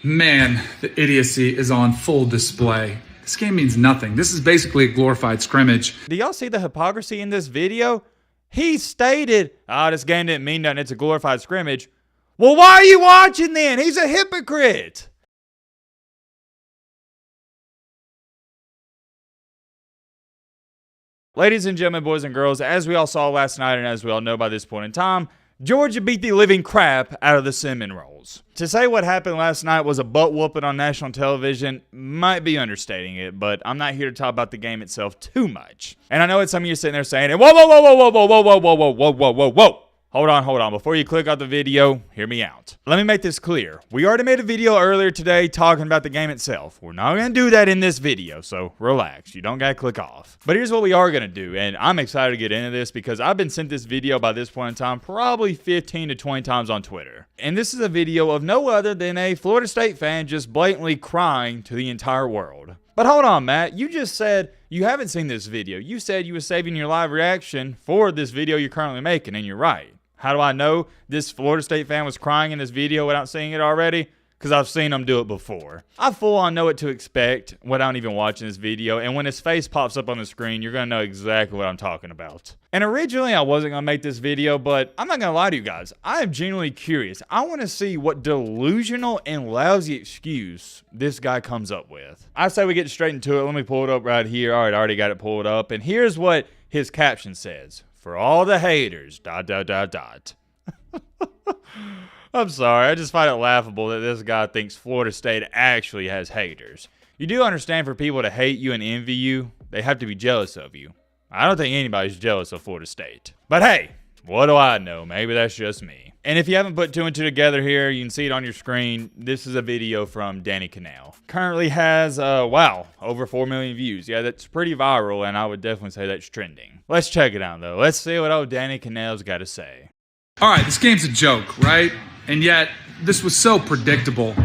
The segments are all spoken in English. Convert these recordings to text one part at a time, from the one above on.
Man, the idiocy is on full display. This game means nothing. This is basically a glorified scrimmage. Do y'all see the hypocrisy in this video? He stated, this game didn't mean nothing, it's a glorified scrimmage. Well, why are you watching then? He's a hypocrite. Ladies and gentlemen, boys and girls, as we all saw last night and as we all know by this point in time, Georgia beat the living crap out of the Seminoles. To say what happened last night was a butt whooping on national television might be understating it, but I'm not here to talk about the game itself too much. And I know it's some of you sitting there saying, whoa, whoa, whoa, whoa, whoa, whoa, whoa, whoa, whoa, whoa, whoa, whoa, whoa. Hold on. Before you click out the video, hear me out. Let me make this clear. We already made a video earlier today talking about the game itself. We're not going to do that in this video, so relax. You don't got to click off. But here's what we are going to do, and I'm excited to get into this because I've been sent this video by this point in time probably 15 to 20 times on Twitter. And this is a video of no other than a Florida State fan just blatantly crying to the entire world. But hold on, Matt. You just said you haven't seen this video. You said you were saving your live reaction for this video you're currently making, and you're right. How do I know this Florida State fan was crying in this video without seeing it already? Because I've seen him do it before. I full on know what to expect without even watching this video, and when his face pops up on the screen, you're going to know exactly what I'm talking about. And originally, I wasn't going to make this video, but I'm not going to lie to you guys. I am genuinely curious. I want to see what delusional and lousy excuse this guy comes up with. I say we get straight into it. Let me pull it up right here. All right, I already got it pulled up. And here's what his caption says. For all the haters, ... I'm sorry, I just find it laughable that this guy thinks Florida State actually has haters. You do understand for people to hate you and envy you, they have to be jealous of you. I don't think anybody's jealous of Florida State. But hey, what do I know? Maybe that's just me. And if you haven't put two and two together here, you can see it on your screen. This is a video from Kanell. Currently has, over 4 million views. Yeah, that's pretty viral, and I would definitely say that's trending. Let's check it out, though. Let's see what old Kanell's got to say. All right, this game's a joke, right? And yet, this was so predictable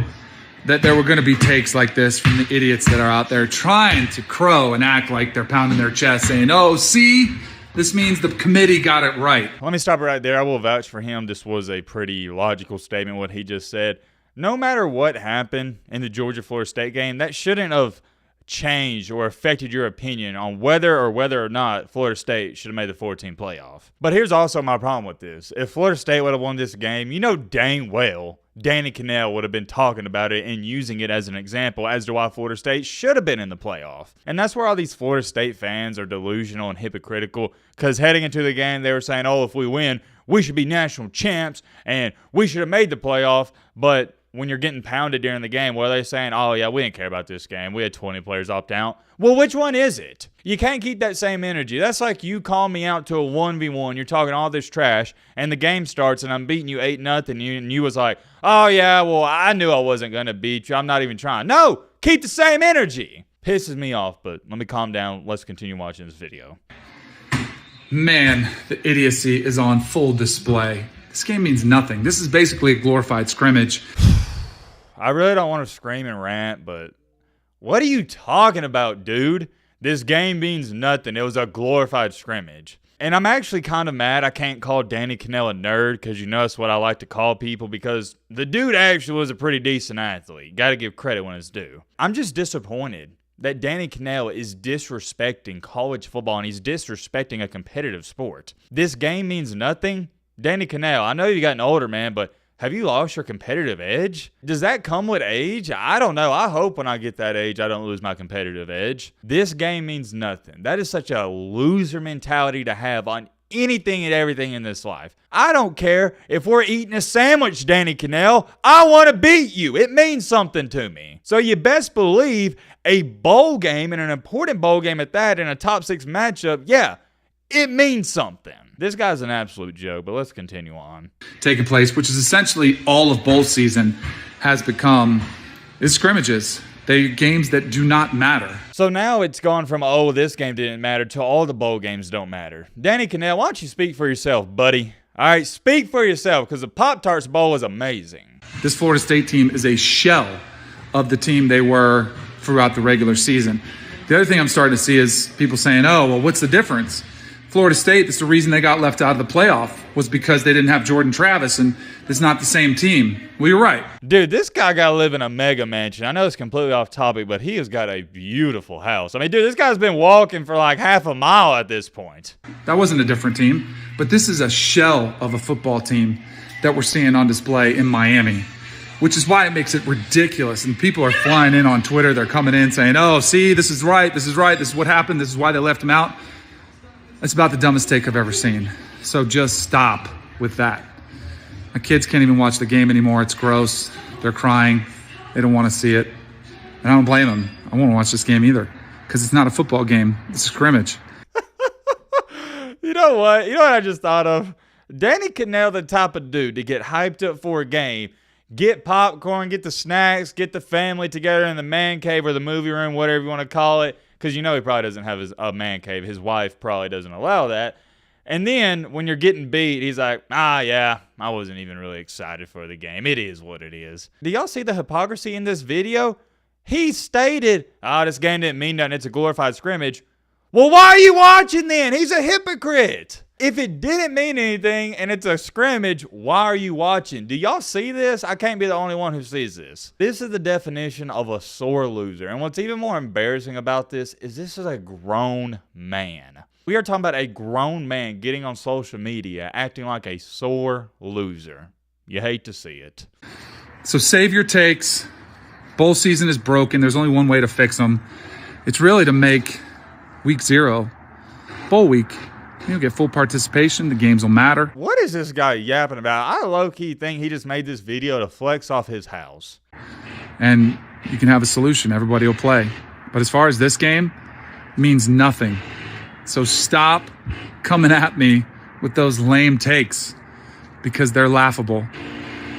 that there were going to be takes like this from the idiots that are out there trying to crow and act like they're pounding their chest saying, oh, see? This means the committee got it right. Let me stop it right there. I will vouch for him. This was a pretty logical statement, what he just said. No matter what happened in the Georgia-Florida State game, that shouldn't have changed or affected your opinion on whether or not Florida State should have made the 14 playoff. But here's also my problem with this. If Florida State would have won this game, you know dang well Kanell would have been talking about it and using it as an example as to why Florida State should have been in the playoff. And that's where all these Florida State fans are delusional and hypocritical, because heading into the game, they were saying, oh, if we win, we should be national champs and we should have made the playoff. But when you're getting pounded during the game, what are they saying? Oh, yeah, we didn't care about this game. We had 20 players opt out. Well, which one is it? You can't keep that same energy. That's like you call me out to a 1v1. You're talking all this trash, and the game starts, and I'm beating you 8-0, and you was like, oh, yeah, well, I knew I wasn't going to beat you. I'm not even trying. No, keep the same energy. Pisses me off, but let me calm down. Let's continue watching this video. Man, the idiocy is on full display. This game means nothing. This is basically a glorified scrimmage. I really don't want to scream and rant, but what are you talking about, dude? This game means nothing. It was a glorified scrimmage. And I'm actually kind of mad I can't call Kanell a nerd, because you know that's what I like to call people, because the dude actually was a pretty decent athlete. Got to give credit when it's due. I'm just disappointed that Kanell is disrespecting college football, and he's disrespecting a competitive sport. This game means nothing? Kanell, I know you've gotten older, man, but have you lost your competitive edge? Does that come with age? I don't know. I hope when I get that age, I don't lose my competitive edge. This game means nothing. That is such a loser mentality to have on anything and everything in this life. I don't care if we're eating a sandwich, Kanell. I want to beat you. It means something to me. So you best believe a bowl game, and an important bowl game at that, in a top 6 matchup, yeah, it means something. This guy's an absolute joke, but let's continue on. Taking place, which is essentially all of bowl season, has become scrimmages. They're games that do not matter. So now it's gone from, oh, this game didn't matter, to all the bowl games don't matter. Kanell, why don't you speak for yourself, buddy? All right, speak for yourself, because the Pop-Tarts Bowl is amazing. This Florida State team is a shell of the team they were throughout the regular season. The other thing I'm starting to see is people saying, oh, well, what's the difference? Florida State, that's the reason they got left out of the playoff, was because they didn't have Jordan Travis. And This is not the same team. Well, you're right. Dude, this guy got to live in a mega mansion. I know it's completely off topic, but he has got a beautiful house. I mean, dude, this guy's been walking for like half a mile at this point. That wasn't a different team, but this is a shell of a football team that we're seeing on display in Miami, which is why it makes it ridiculous. And people are flying in on Twitter. They're coming in saying, oh, see, this is right. This is right. This is what happened. This is why they left him out. That's about the dumbest take I've ever seen. So just stop with that. My kids can't even watch the game anymore. It's gross. They're crying. They don't want to see it. And I don't blame them. I won't watch this game either because it's not a football game. It's a scrimmage. You know what? You know what I just thought of? Danny Kanell, the type of dude to get hyped up for a game, get popcorn, get the snacks, get the family together in the man cave or the movie room, whatever you want to call it, because you know he probably doesn't have a man cave. His wife probably doesn't allow that. And then when you're getting beat, he's like, yeah, I wasn't even really excited for the game. It is what it is. Do y'all see the hypocrisy in this video? He stated, this game didn't mean nothing. It's a glorified scrimmage. Well, why are you watching then? He's a hypocrite. If it didn't mean anything and it's a scrimmage, why are you watching? Do y'all see this? I can't be the only one who sees this. This is the definition of a sore loser. And what's even more embarrassing about this is a grown man. We are talking about a grown man getting on social media acting like a sore loser. You hate to see it. So save your takes. Bowl season is broken. There's only one way to fix them. It's really to make week 0 bowl week. You'll get full participation. The games will matter. What is this guy yapping about? I low-key think he just made this video to flex off his house. And you can have a solution. Everybody will play. But as far as this game, it means nothing. So stop coming at me with those lame takes because they're laughable.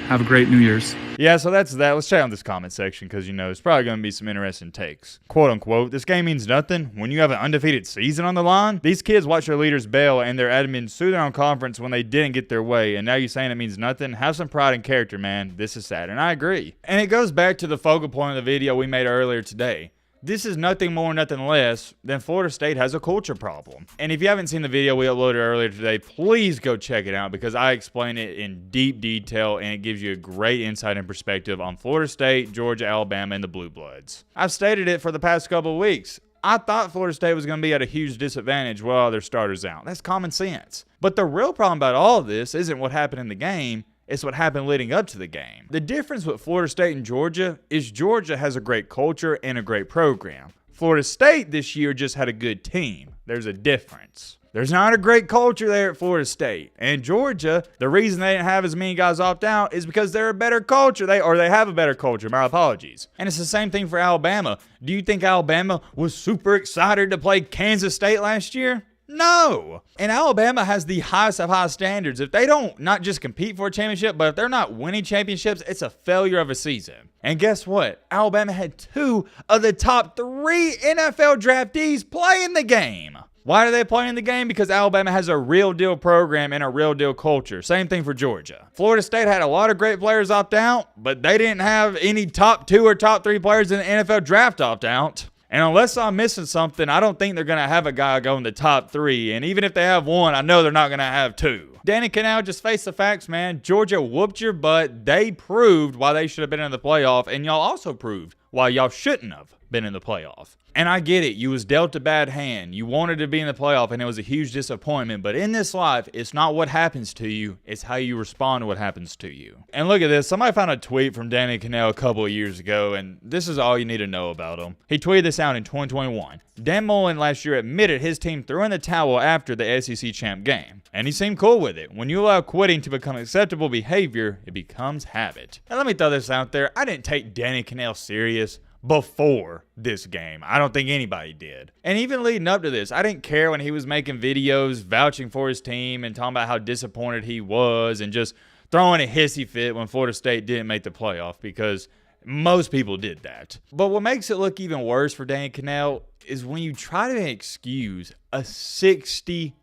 Have a great New Year's. Yeah, so that's that. Let's check out this comment section because, it's probably going to be some interesting takes. Quote unquote, this game means nothing when you have an undefeated season on the line. These kids watch their leaders bail and their admins sue their own conference when they didn't get their way. And now you're saying it means nothing? Have some pride and character, man. This is sad. And I agree. And it goes back to the focal point of the video we made earlier today. This is nothing more, nothing less than Florida State has a culture problem. And if you haven't seen the video we uploaded earlier today, please go check it out because I explain it in deep detail and it gives you a great insight and perspective on Florida State, Georgia, Alabama, and the Blue Bloods. I've stated it for the past couple of weeks. I thought Florida State was going to be at a huge disadvantage with all their starters out. That's common sense. But the real problem about all of this isn't what happened in the game. It's what happened leading up to the game. The difference with Florida State and Georgia is Georgia has a great culture and a great program. Florida State this year just had a good team. There's a difference. There's not a great culture there at Florida State. And Georgia, the reason they didn't have as many guys opt out is because they're a better culture. They have a better culture. My apologies. And it's the same thing for Alabama. Do you think Alabama was super excited to play Kansas State last year? No. And Alabama has the highest of high standards. If they don't not just compete for a championship, but if they're not winning championships, it's a failure of a season. And guess what? Alabama had 2 of the top 3 NFL draftees play in the game. Why do they play in the game? Because Alabama has a real deal program and a real deal culture. Same thing for Georgia. Florida State had a lot of great players opt out, but they didn't have any top 2 or top 3 players in the NFL draft opt out. And unless I'm missing something, I don't think they're going to have a guy go in the top 3. And even if they have 1, I know they're not going to have 2. Danny Kanell, just face the facts, man. Georgia whooped your butt. They proved why they should have been in the playoff. And y'all also proved why y'all shouldn't have been in the playoff. And I get it. You was dealt a bad hand. You wanted to be in the playoff, and it was a huge disappointment. But in this life, it's not what happens to you. It's how you respond to what happens to you. And look at this. Somebody found a tweet from Danny Kanell a couple of years ago, and this is all you need to know about him. He tweeted this out in 2021. Dan Mullen last year admitted his team threw in the towel after the SEC champ game. And he seemed cool with it. When you allow quitting to become acceptable behavior, it becomes habit. And let me throw this out there. I didn't take Danny Kanell serious before this game. I don't think anybody did. And even leading up to this, I didn't care when he was making videos vouching for his team and talking about how disappointed he was and just throwing a hissy fit when Florida State didn't make the playoff because most people did that. But what makes it look even worse for Danny Kanell is when you try to excuse a 60-point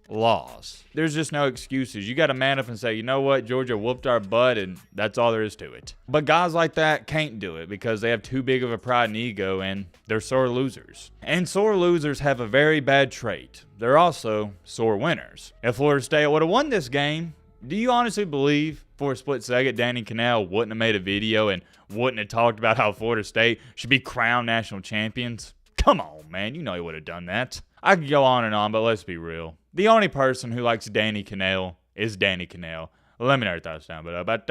loss. There's just no excuses. You got to man up and say, you know what, Georgia whooped our butt, and that's all there is to it. But guys like that can't do it because they have too big of a pride and ego, and they're sore losers. And sore losers have a very bad trait. They're also sore winners. If Florida State would have won this game, Do you honestly believe for a split second Danny Kanell wouldn't have made a video and wouldn't have talked about how Florida State should be crowned national champions? Come on, man. You know he would have done that. I could go on and on, but let's be real. The only person who likes Danny Kanell is Danny Kanell. Let me know your thoughts down below. But